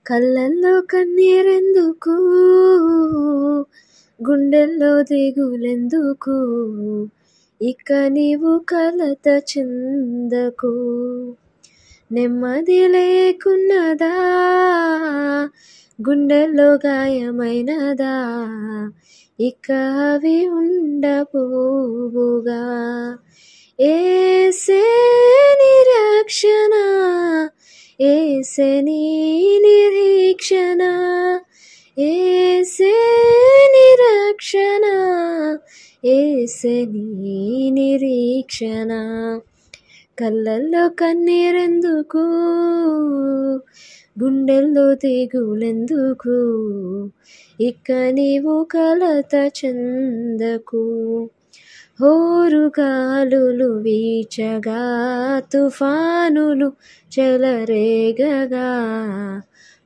కళ్ళల్లో కన్నీరెందుకు, గుండెల్లో దిగులెందుకు, ఇక నీవు కలత చెందకు. నెమ్మది లేకున్నదా, గుండెల్లో గాయమైనదా, ఇక అవి ఉండబోవుగా. ఏసే నిరీక్షణ, ఏసే నీ నిరీక్షణ, ఏసే నిరీక్షణ, ఏసే నీ నిరీక్షణ. కళ్ళల్లో కన్నీరెందుకు, గుండెల్లో దిగులెందుకు, ఇక నీవు కలత చెందకు. హోరుగాలులు వీచగా, తుఫానులు చెలరేగగా,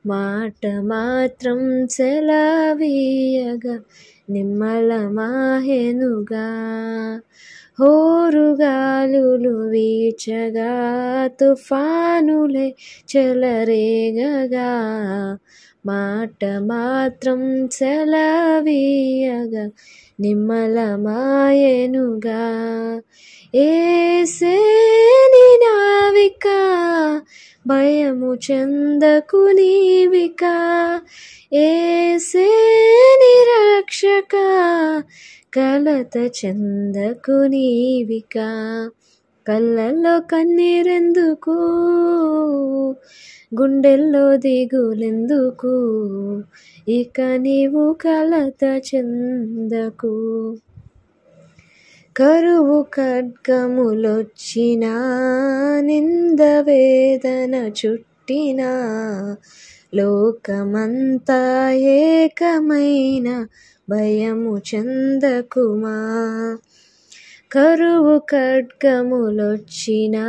మాట మాత్రం సెలవీయగా నిమ్మలమాయెనుగా. హోరుగాలులు వీచగా, తుఫానులే చెలరేగగా, మాట మాత్రం సెలవీయగా నిమ్మలమాయెనుగా. ఏసే నీ నావిక, భయము చెందకు నీవిక, ఏసే నీ రక్షక, కలత చెందకు నీవిక. కళ్ళల్లో కన్నీరెందుకు, గుండెల్లో దిగులెందుకు, ఇక నీవు కలత చెందకు. కరువు ఖడ్గములొచ్చినా, నింద వేదన చుట్టినా, లోకమంతా ఏకమైన భయము చెందకుమా. కరువు ఖడ్గములొచ్చినా,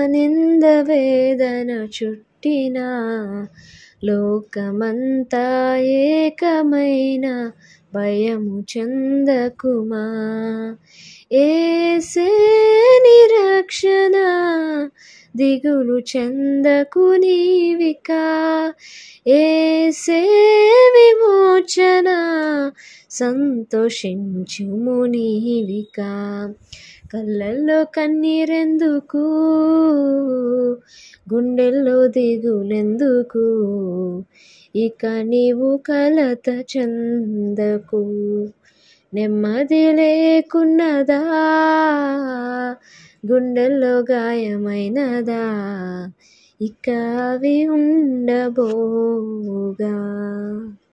నింద వేదన చుట్టినా, లోకమంతా ఏకమైన భయము చెందకుమా. ఏసే నిరీక్షణ, దిగులు చెందకు నీవిక, ఏసే విమోచన, సంతోషించుము నీవిక. కళ్ళల్లో కన్నీరెందుకు, గుండెల్లో దిగులెందుకు, ఇక నీవు కలత చెందకు. నెమ్మది లేకున్నదా, గుండెల్లో గాయమైనదా, ఇక అవి ఉండబోవుగా.